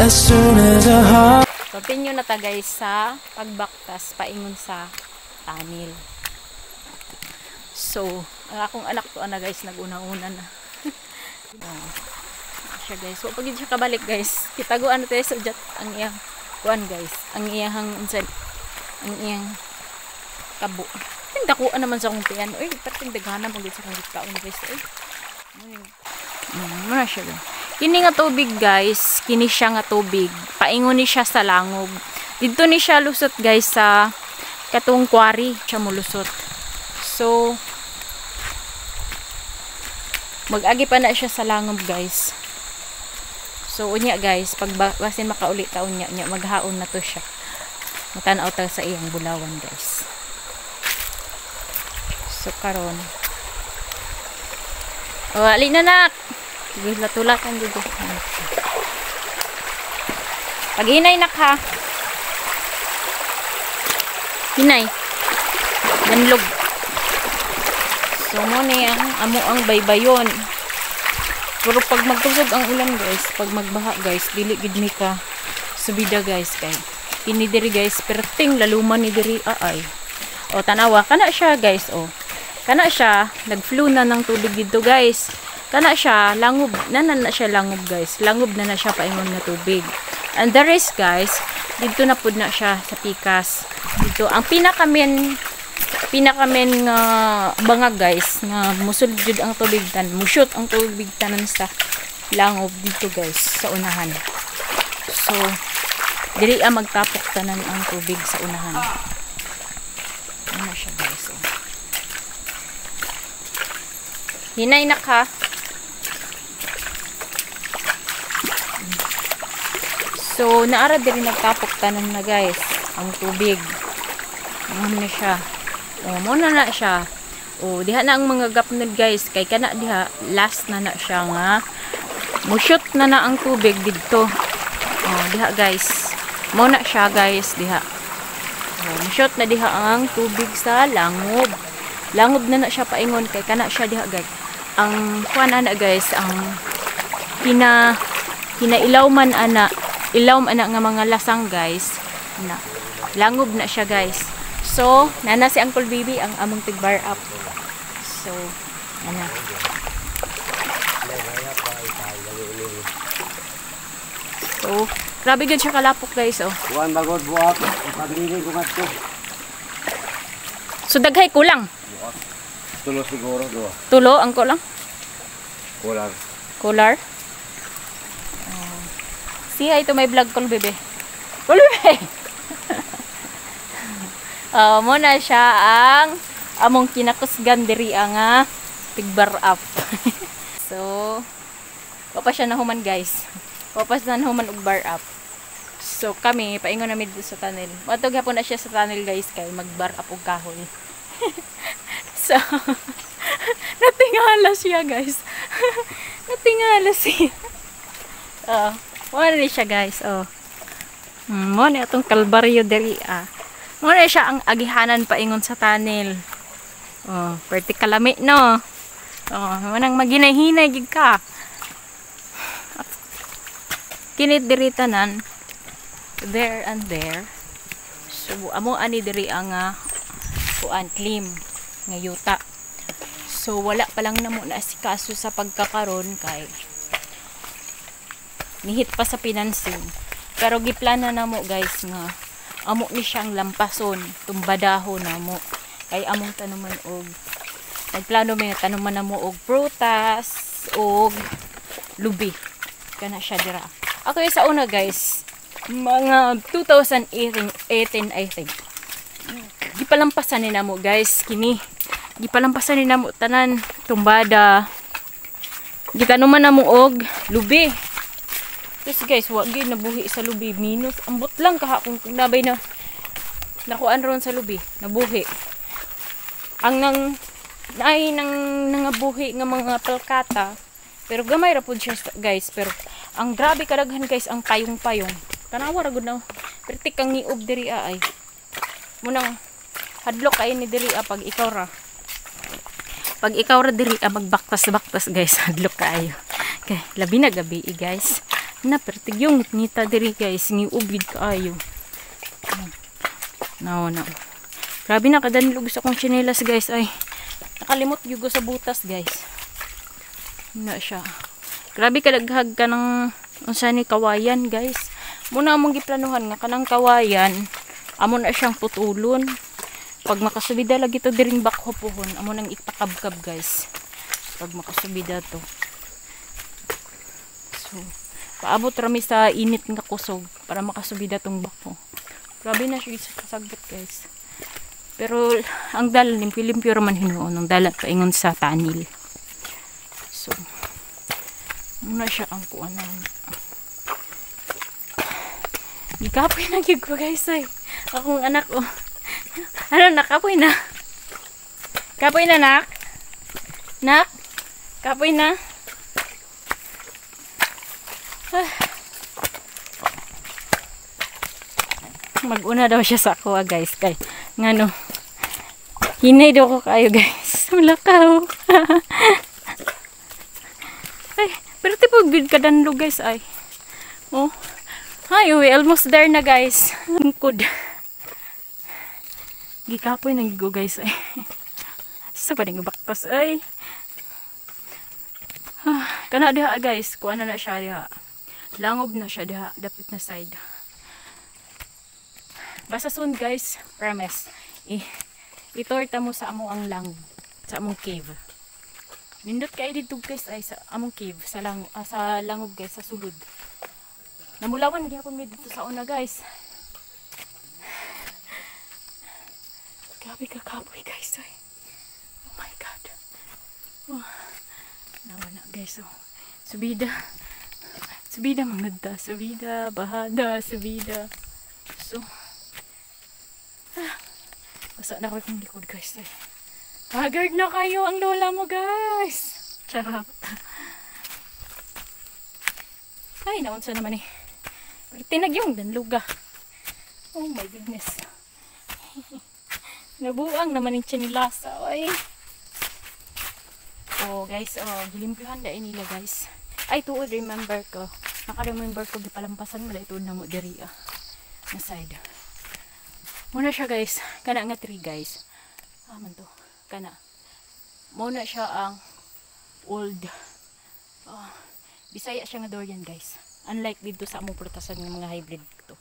as soon as a heart. Continue na ta guys sa pagbaktas paingon sa tanil. So, ang akong anak to ana guys naguna-una na. Siya guys. So, pag siya kabalik guys, kitaguan na tayo sa jet ang iyang kuan guys. Ang iyang kabo. Dakuan naman sa akong piano. Uy, parang daghana mo sa akong kaon guys. Muna siya guys. Kini nga tubig guys, kini siya nga tubig. Paingon ni siya sa langob. Dito ni siya lusot guys sa katong quarry siya mulusot. So, mag-agi pa na siya sa langob guys. So, unya guys, pag basin makauli taon niya, maghaon na to siya. Matanaw ta sa iyang bulawan guys. So, karon. O, ali na nak! Sige, latulakan dito. Pag hinay nak ha. Hinay. Ganlog. So, mo na ang amo ang baybayon. Pero pag magtusog ang ulan guys, pag magbaha guys, dili gid mi ka subida guys kay. Kini diri guys, perting laluman ni diri ay. O tanawa kana siya guys, o. Kana siya nagflow na ng tubig dito guys. Kana siya langob na siya langob guys. Langob na siya paingon nga tubig. And the rest guys, dito na pud na siya sa pikas. Dito ang pinakamen nga bangag guys nga musul jud ang tubig tan, musyot ang tubig tanan sa langob dito guys sa unahan. So diri magtapok tanan ang tubig sa unahan. Ano siya guys. Oh. Hinay nak ha. So, naara din nagtapok tanan na guys ang tubig. Ano na siya? O, muna na siya. O, diha na ang mga gapnod guys. Kay kana diha, last na siya nga. Musyot na ang tubig dito. O, diha guys. Muna siya guys, diha. O, musyot na diha ang tubig sa langob. Langob na siya paingon. Kay kana siya diha guys. Ang kuan ana guys, ang hinailaw man ana. Ilaw man nga mga lasang guys na langob na siya guys. So nana si Uncle Baby ang among tigbar up. So ana so grabe gud siya kalapok guys. Oh buwan bagod buak paglili ko ngadto. So daghay kulang Tulo siguro do. Tulo ang kulang Kular. See hi to my vlog call bebe. Muna siya ang among kinakusgan diri nga tigbar up. So papa siya na human guys. Papa siya na human og bar up. So kami paingon na mid sa tunnel. Matog hapon na siya sa tunnel guys kay mag-bar up og kahoy. So natingala siya guys. Natingala siya. Muna ni siya guys. Muna itong kalbaryo diri Muna siya ang agihanan paingon sa tunnel. Perti kalami no. Manang maginay-hinay gid ka. Kinit diri tanan. There and there. So amo ani diri ang kuan klim nga yuta. So wala pa lang namo na asikaso sa pagkakaron kay nihit pa sa pinansin. Pero giplana namo guys nga amo ni siyang lampason, tumbadahon namo. Kay among tanuman og nagplano may tanuman namo og prutas og lubi. Kana siya dira. Ako sa una guys, mga 2018 I think. Gipalampasan ni namo guys kini. Gipalampasan ni namo tanan tumbada. Gitanuman namo og lubi. Yes guys, wag gyud nabuhi sa lubi, minus ambot lang kaha kung nabay na nakuan ron sa lubi, nabuhi. Ang nang nangabuhi nga mga palkata, pero gamay ra pud siya guys, pero ang grabe kadaghan guys ang payong-payong. Tanawa ra gud na. Pertik kang niob diri ay. Munang hadlok kay ni diri pag ikaw ra. Pag ikaw ra diri magbaktas-baktas guys, hadlok kaayo. Okay, labi na gabi guys. Na pertig yung ngita diri guys, ni ubid kaayo. No. Grabe na kadanlog sa kong tsinelas guys ay. Nakalimot yung sa butas guys. Na siya. Grabe kadaghag ka ng unsa ni kawayan guys. Muna among giplanuhan nga kanang kawayan, amo na siyang putulon. Pag makasubida lagi to diring bakhopohon, amo nang ipakabkab guys. Pag makasubida to. So, paabot rami sa init nga kusog para makasubida tong bakho. Grabe na siya kasagot guys. Pero ang dalan limpi-limpyo raman hinuon ang dalan paingon sa tanil. So, muna siya ang kuanan. Ikapoy na gyud ko guys ay. Akong anak oh. Ano nakapoy na? Kapoy na nak? Nak? Kapoy na? Mag-una daw siya sa ako guys kay ngano. Hinay daw ko kayo guys. Mulakaw. Ay, pero tipo bid kadanlo guys ay. Oh. Hi, we almost there na guys. Angkod. Gikapoy nang gigo guys ay. Sa pa ning baktas ay. Kana diha guys, kuha na siya diha. Langob na siya diha, dapit na side. Basta soon guys, promise. Itorta mo sa amo ang langob, sa among cave. Nindot kay dito guys ay sa among cave, sa langob guys, sa sulod. Namulawan gyapon mi dito sa una guys. Grabe ka kapoy guys ay. Oh my god. Oh. Nawa na guys oh. Subida. Subida mangada, subida, bahada, subida. So. Basa na ko yung likod guys ay. Haggard na kayo ang lola mo guys. Charot. Ay, naunsa naman eh. Tinag yung danluga. Oh my goodness. Nabuang naman yung chinilasa. Ay. Oh guys, gilimpyuhan da nila guys. Ay, tuod remember ko. Naka-remember ko gipalampasan mo da ito na mo diri na side. Muna siya guys. Kana nga tree guys. Man to. Kana. Muna siya ang old. Bisaya siya nga durian guys. Unlike dito sa among prutasan ng mga hybrid to.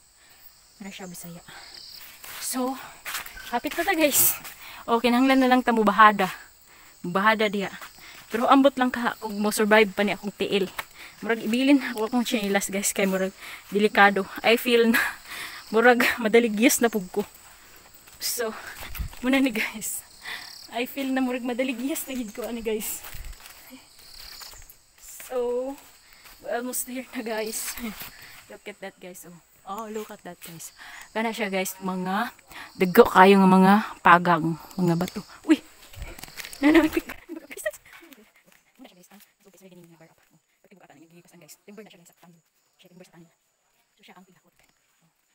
Muna siya bisaya. So, hapit na ta guys. Okay, nanglan na lang ta mo bahada. Bahada diya. Pero ambot lang ka kung mo survive pa ni akong tiil. Murag ibilin ako akong chinilas guys kay murag delikado. I feel na murag madaligyas na pug ko. So, muna ni guys. I feel na murag madaligyas na gid ko ani guys. So, we're almost there na guys. Look at that guys. Oh, look at that guys. Kana siya guys, mga dago kayo nga mga pagang, mga bato. Uy! Nanamatik. Timber na siya guys sa tanil. Siya timber sa tanil. So siya ang pilakot.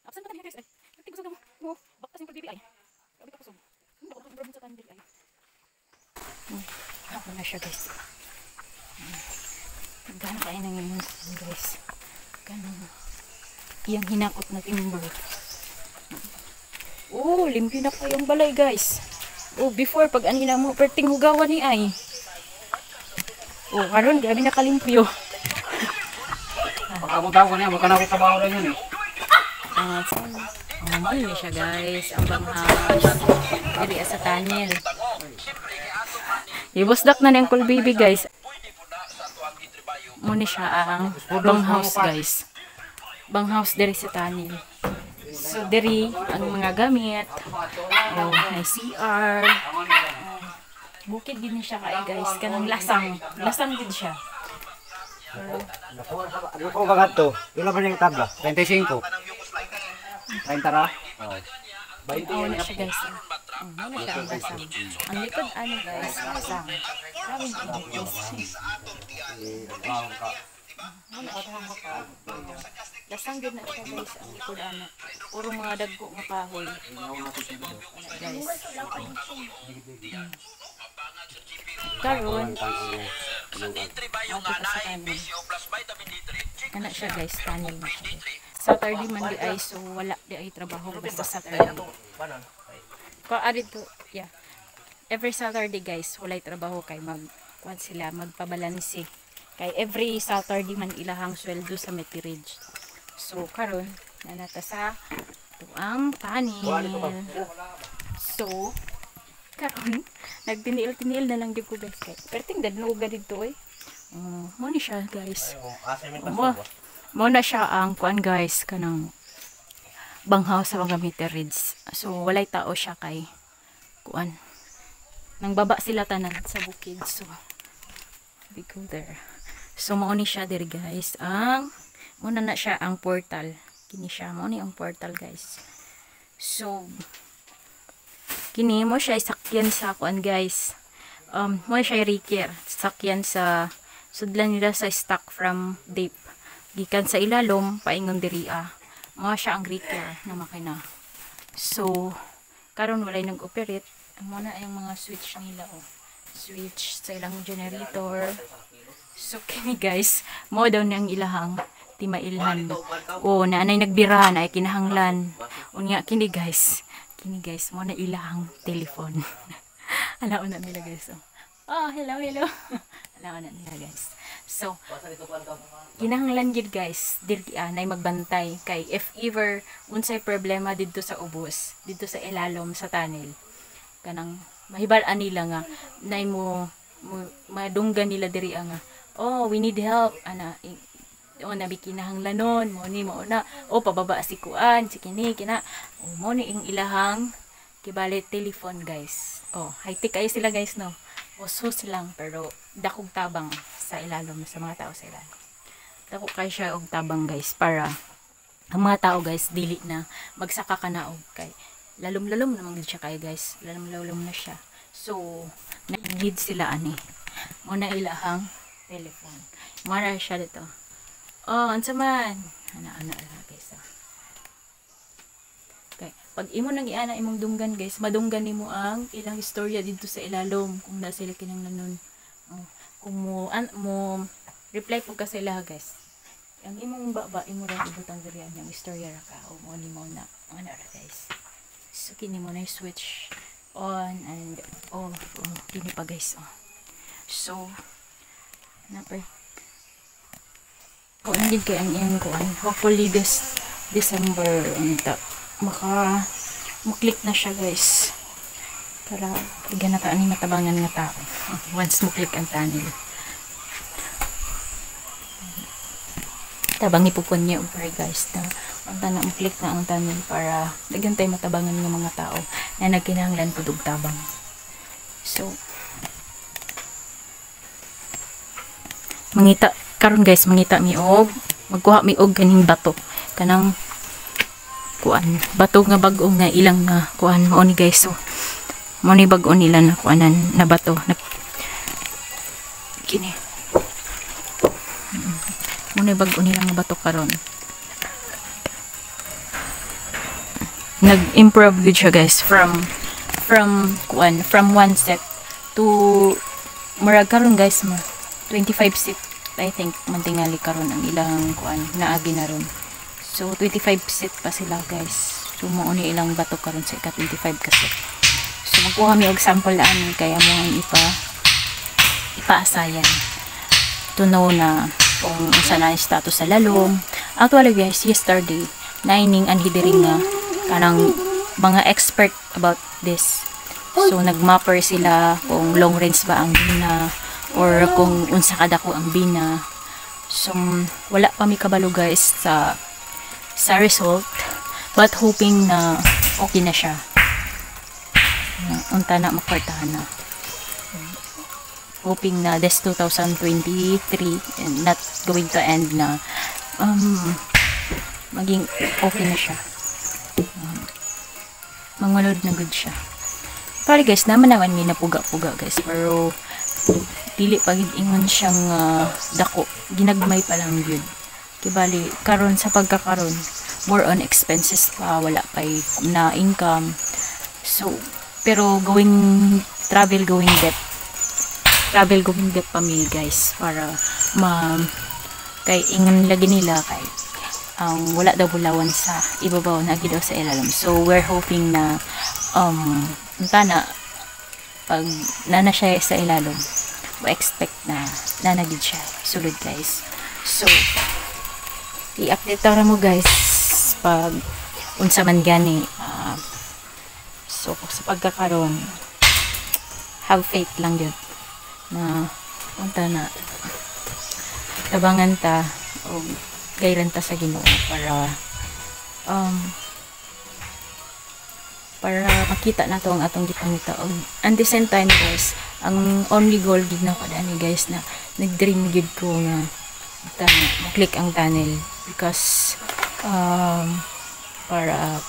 Absent na tayo guys ay. Nagtigusog na mo. Baktas yung pagbibi ay. Grabe ka kusog. Hindi ako problem sa tanil ay. Ako na siya guys. Gana kayo nang yun guys. Ganun. Iyang hinakot na timber. Oh, limpyo na kayong balay guys. Oh, before pag anina mo, perting hugawan ni ay. Oh, karon grabe na kalimpyo. Pagkapunta ko niya, magkana ko trabaho lang yun eh. Mahal niya siya guys. Ang banghas. Dili sa tanil. Ibusdak na niyang cool baby guys. Muna siya ang banghouse guys. Banghouse diri sa tanil. So diri ang mga gamit. Oh, may CR. Bukid din siya kay guys. Kanang lasang. Lasang din siya. Ano ko ba ganito? Ilan ba yung tabla? 25. 30 ra? Oo. Oo na siya guys. Ano siya ang lasang. Ang likod ano guys, lasang. Sabi niya guys. Lasang din na siya guys. Ang likod ano. Puro mga dagko nga kahoy. Guys. Karon. Entry ba yung 9 PCO plus vitamin D3? Ana siya guys, tunnel na siya. Saturday man di ay, so wala di ay trabaho basta Saturday. Ko arid to, yeah. Every Saturday guys, walay trabaho kay kuan sila magpabalansi. Kay every Saturday man ilahang sweldo sa Meteridge. So karon nanata sa tuang panel. So karon nagtiniil-tiniil na lang gyud ko guys kay. Perting dadluga dito eh. Mo ni siya guys. Mo na siya ang kuan guys kanang banghaw sa mga Meteridge. So walay tao siya kay kuan. Nang baba sila tanan sa bukid. So we go there. So mao ni siya there guys. Muna na siya ang portal. Kini siya mao ni ang portal guys. So kini mo siya sakyan sa kuan guys. Mo siya riker sakyan sa sudlan nila sa stock from deep. Gikan sa ilalom paingon diri Mo siya ang riker na makina. So karon walay nag-operate. Mo na yung mga switch nila switch sa ilang generator. So kini guys, mo daw niyang ilahang timailhan. Naanay nagbirahan ay kinahanglan. Unya kini guys mo na ilahang telephone. Alaon na nila guys. Hello. Alaon na nila guys. So kinahanglan gid guys diri nay magbantay kay if ever unsay problema didto sa ubos, didto sa ilalom sa tunnel. Kanang mahibal-an nila nga nay mo madunggan nila diri nga we need help nabi kinahanglanon mo ni mo na pababa si kuan si kini mo ni ing ilahang kibali telephone guys. High tech kayo sila guys no. Sus lang pero dakog tabang sa ilalom sa mga tao sa ilalom. Dako kay siya og tabang guys para ang mga tao guys dili na magsaka kanaog kay lalom-lalom naman siya kay guys. Lalom-lalom na siya. So, na-need sila mo na ilahang telephone. Mara siya dito. Ansa man. Ana guys. Okay. Pag imo nang iana imong dunggan guys, madunggan nimo ang ilang istorya dito sa ilalom kung na sila kinahanglanon. Kung mo reply po ka sila guys. Ang imong baba imo ra ibutang diri ang istorya ra ka mo ni mo na ana ra guys. So kini mo na switch on and off. Kini pa guys. So nandun kay ang iyang kuan. Hopefully this December maklik na siya guys. Para bigyan na taan matabangan nga tao. Once muklik ang tunnel. Tabang ipupun niya guys na ang muklik na ang tunnel para bigyan tayo matabangan ng mga tao na nagkinahanglan pudog tabang. So mangita karon guys mangita mi og magkuha mi og kaning bato kanang kuan bato nga bag-o nga ilang nga kuan mo ni guys. So mo ni bag-o nila na kuanan na bato na kini mo ni bag-o nila nga bato karon. Nag-improve gud siya guys from one set to murag karon guys 25 set I think mantingali karon ang ilang kuan naagi na ron. So 25 set pa sila guys. So mo ni ilang bato karon sa ika 25 kasi. So magkuha mi og sample ani kaya mo ang ipaasayan to know na kung unsa na status sa lalom. Actually guys, yesterday naining an hidering nga kanang mga expert about this. So nagmapper sila kung long range ba ang bina or kung unsa kadako ang bina. So wala pa mi kabalo guys sa result but hoping na okay na siya. Unta na makwartahan na. Hoping na this 2023 and not going to end na maging okay na siya. Mangunod na good siya. Sorry guys, naman mi napuga-puga guys pero dili pagid ingon siyang dako, ginagmay pa lang yun. Kibali karon sa pagkakaron more on expenses pa, wala pa na income. So pero going debt pa mi guys para kay ingon lagi nila kay wala daw bulawan sa ibabaw na daw sa ilalim. So we're hoping na na pag nana siya sa ilalim, we expect na nanagid siya sulod guys. So i-update ra mo guys pag unsa man gani. So sa pagkakaroon, have faith lang yun na unta na tabangan ta o gayran ta sa Ginoo para makita na to ang atong gipangita. And the same time guys, ang only goal gid na ko dani guys na nag-dream gid ko nga ma-click ang tunnel because para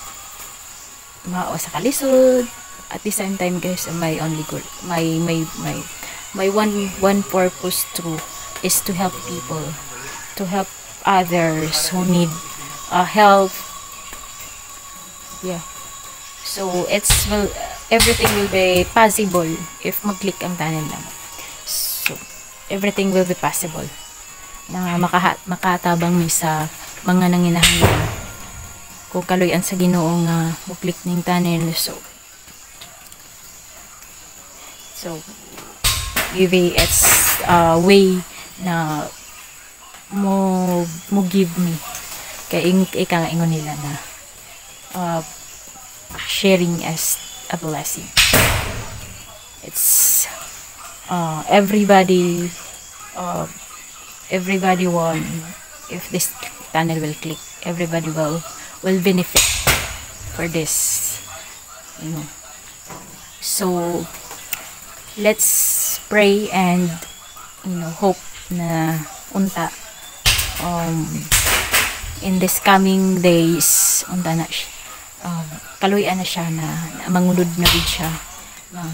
mao sa kalisod. At the same time guys, my only goal, my one purpose too is to help people, to help others who need help. Yeah. So everything will be possible if mag-click ang tunnel lang. So everything will be possible na makatabang mi sa mga nanginahanglan kung kaluyan sa Ginoo nga mag-click ning tunnel. So maybe it's a way na mo give me kay ika ingon nila na sharing as a blessing. It's everybody want, if this tunnel will click, everybody will benefit for this, you know. So let's pray and hope na unta in this coming days unta na kaluyan na siya na mangulod na gid siya na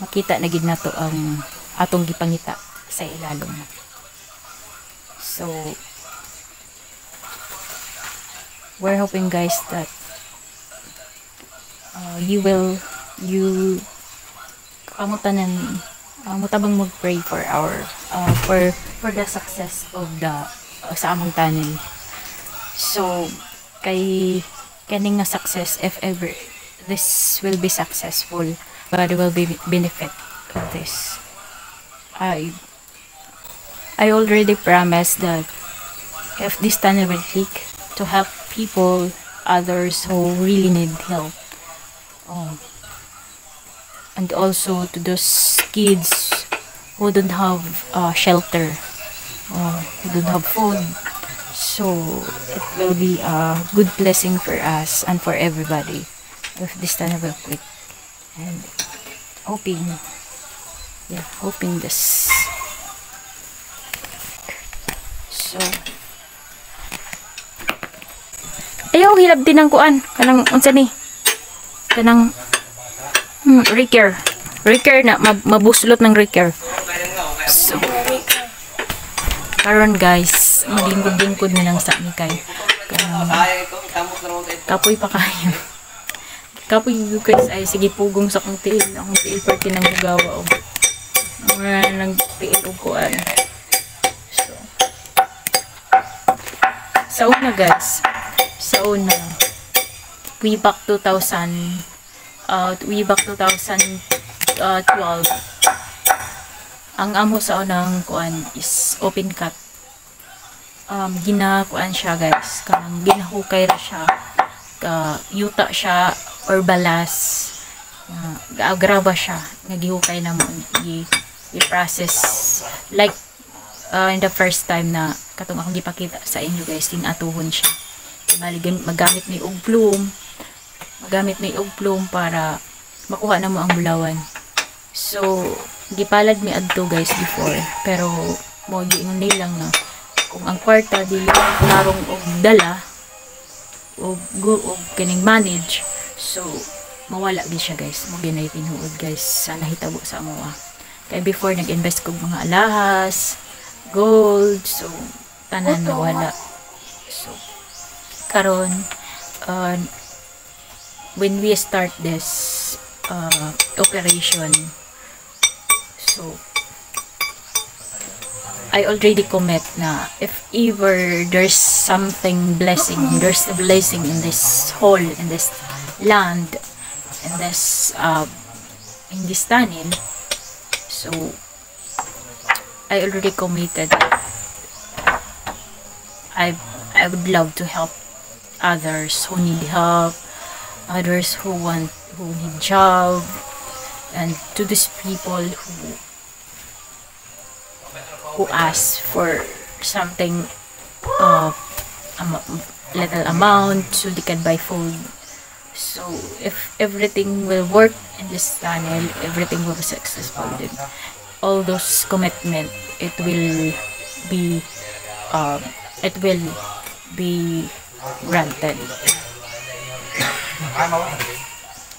makita na gid nato ang atong gipangita sa ilalom. So we're hoping guys that you mutabang mag-pray for our for the success of the sa among tunnel. So kay kaning nga success, if ever this will be successful, but will be benefit of this. I already promised that if this tunnel will click, to help people, others who really need help, and also to those kids who don't have shelter, who don't have food. So it will be a good blessing for us and for everybody if this tunnel will click. And hoping this. So ayaw hilab din ang kuan kanang unsa ni kanang Ricker na mabuslot ng Ricker. So karon guys, maglingkod-lingkod na lang sa amin kay kapoy pa kayo. Kapoy guys ay sige pugong sa kong tiil. Akong tiil parte ng bugawa o wala nang tiil o kuan. So una guys, sa una way back 2012 ang amo sa unang kuan is open cut. Ginakuan siya guys, kanang ginahukay ra siya, yuta siya or balas, agraba siya, nagihukay na mo i-process like in the first time na katong akong gipakita sa inyo guys, tinatuhon siya. Magamit ni og plume para makuha na mo ang bulawan. So gipalad mi adto guys before, pero mo giingon nilang na kung ang kwarta dili narong og dala og kining manage, so mawala gid siya guys. Mo ginay tinuod guys sa nahitabo sa amoa. Kay before nag-invest kog mga alahas, gold, so tanan nawala. So karon when we start this operation, so I already commit na if ever there's something blessing, there's a blessing in this hole, in this land, in this tunnel. So I already committed. I would love to help others who need help, others who need job, and to these people who ask for something, little amount so they can buy food. So if everything will work in this tunnel, everything will be successful, then all those commitment, it will be granted.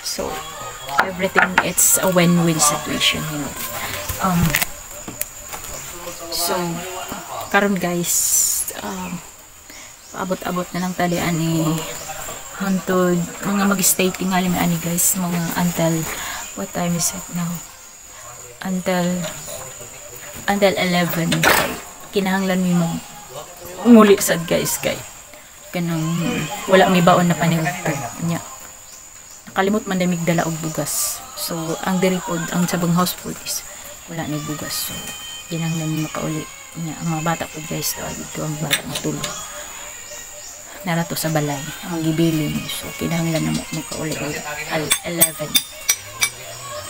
So everything, it's a win-win situation, you know. So karon guys, paabot-abot na lang talian ni hantod mga mag-stay tingali may ani guys, mga until what time is it now, until 11. Kinahanglan mi muli sad guys, kay kanang wala may baon na panigugto nya, nakalimot man damig dala og bugas. So ang diri pod, ang sabang house food is wala ni bugas, so kinahanglan mi makauli nya. Ang mga bata pod guys, dito ang bata matulog nara to sa balay ang gibilin, so kinahanglan na makauli al 11.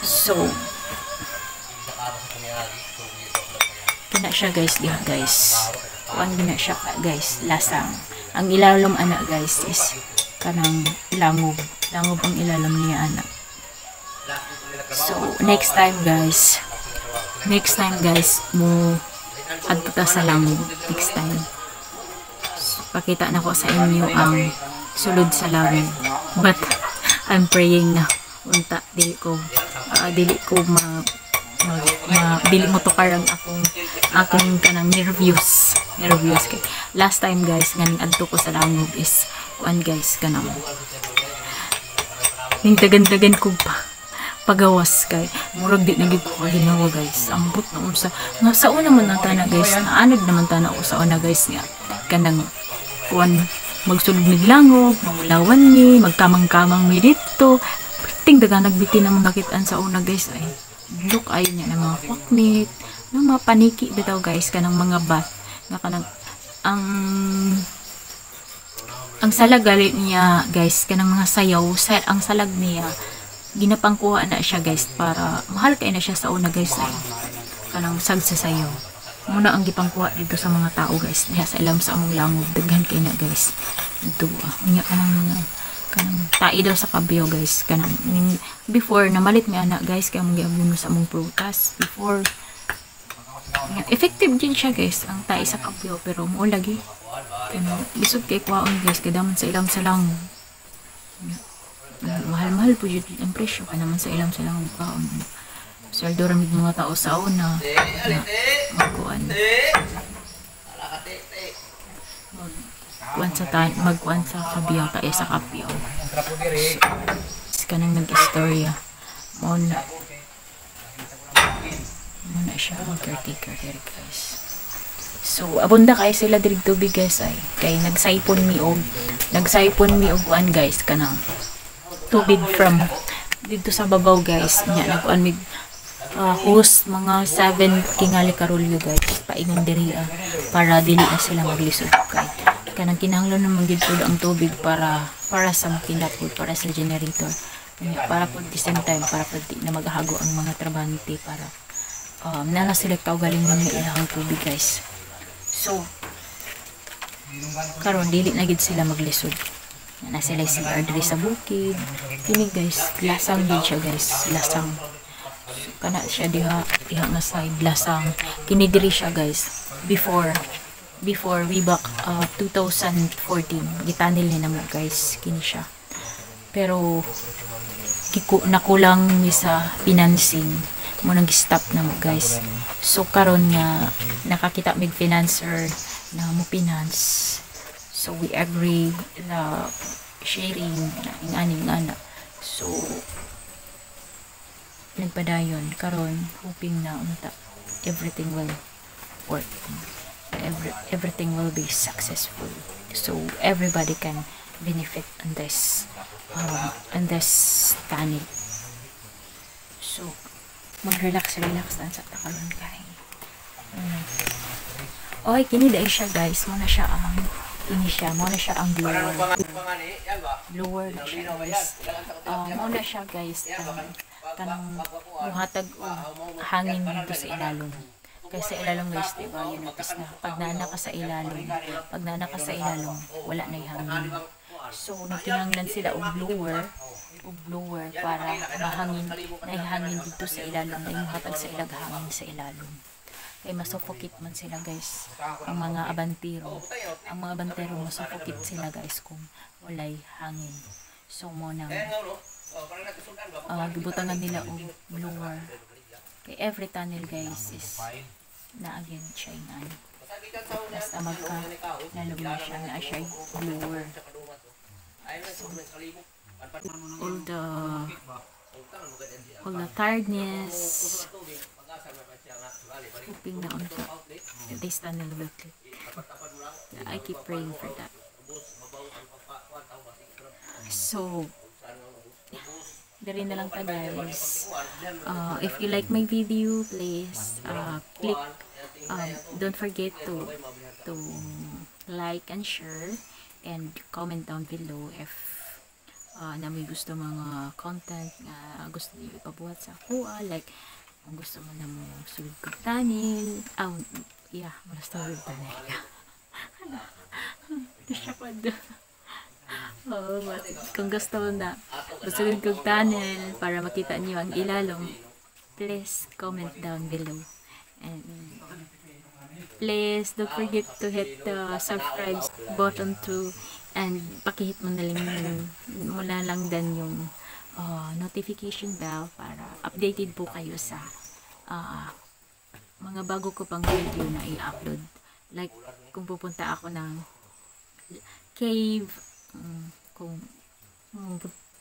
So kina siya guys, diha guys, kuan gina siya guys, lasang. Ang ilalom ana guys is kanang langob ang ilalom niya ana. So next time guys mo adto ta sa langob next time. So, pakita na ko sa inyo ang sulod sa langob, but I'm praying na unta dili ko dili mo tukar ang akong kanang nervous kay last time guys nganing adto ko sa langob is kuan guys, kanang ning dagan ko pagawas kay murag di nagig ko ginawa guys, ambot na unsa nga sa una man ang tana guys, naanod naman tana ko sa una guys nga kanang kuan magsulod mig langob, mangulawan ni magkamang-kamang mi dito, ting dagan nagbiti na mga kitaan sa una guys, ay look ay niya ng mga kwaknit, ng mga paniki bitaw guys, kanang mga bat nga kanang ang salag niya guys, kanang mga sayaw ang salag niya ginapangkuha na siya guys, para mahal kay na siya sa una guys, ay kanang sag sa sayaw muna ang gipangkuha dito sa mga tao guys, niya sa ilam sa among langob, daghan kay na guys dito niya kanang tai daw sa kabyo guys, kanang before namalit may anak guys, kaya mong giabuno sa among prutas before. Effective din siya guys ang tai sa kabyo, pero mo lagi kanang lisod kay kwaon guys, kadaman sa ilang sa langob. Mahal-mahal po yun ang presyo ka naman sa ilang sa langob kaon. Sweldo ramig mga tao sa una na magkuan sa kabyaw kaya sa kapyaw. So kanang nag-istorya mo na siya ang caretaker guys. So abunda kay sila diri tubig guys, ay kay nagsaipon mi og kuan guys, kanang tubig from dito sa babaw guys nya, nagkuan mig host mga 7 kingali karulyo guys, paingon diri para dili na sila maglisod kay kanang kinahanglan naman gid ang tubig para sa makina po, para sa generator, para po the same time para po di na maghago ang mga trabahante, para nala sila kaugaling ng ilang tubig guys. So karon dili na gid sila maglisod na sila CR diri sa bukid kini guys, lasang gid siya guys, lasang. So, kana siya diha nga side lasang kini diri siya guys, before way back 2014 gitanil ni namo guys kini siya, pero nakulang ni sa financing mo nang stop na mo guys. So karon nga nakakita mig financer na mo finance, so we agree na sharing na ingana. So nagpadayon karon, hoping na unta everything will work. Everything will be successful. So everybody can benefit on this tunnel. So mag-relax lang sa takalon kay. Okay, kini dai siya guys. Muna siya ang blower. Blower na siya guys. Muna siya guys. Kanang muhatag og hangin dito sa ilalom. Kasi sa ilalom guys, diba, yun notice na pag nana ka sa ilalom, wala na yung hangin. So nagtinanglan sila og blower para mahangin dito sa ilalom, na muhatag sa ilag hangin sa ilalom. Kaya masufocate man sila guys, ang mga abantero masufocate sila guys kung walay hangin. So mo nang gibutangan nila og blower. Kay every tunnel guys is na again siya yung basta magka nalog na siya na siya blower. So, all the tiredness, hoping na this tunnel will click. I keep praying for that. So dari na lang ta guys. If you like my video, please click don't forget to like and share and comment down below if na may gusto mga content na gusto niyo ipabuhat sa kuha, like kung gusto mo na mo sulod kong tunnel, gusto mo tunnel kung gusto mo na sulod kong tunnel para makita niyo ang ilalong, please comment down below. And please don't forget to hit the subscribe button too, and pakihit mo na lang din yung notification bell para updated po kayo sa mga bago ko pang video na i-upload. Like kung pupunta ako ng cave, kung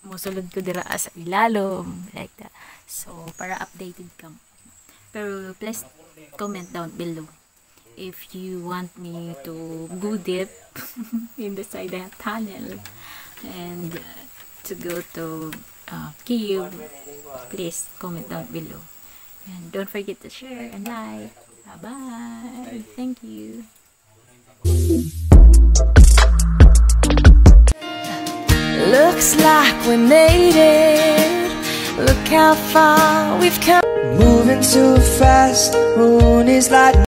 musulod ko dira sa ilalom, like that. So para updated ka. Pero please comment down below if you want me to go deep in the side of the tunnel and to go to cave. Please comment down below, and don't forget to share and like. Bye bye. Thank you. Looks like we made it. Look how far we've come. Moving too fast, moon is like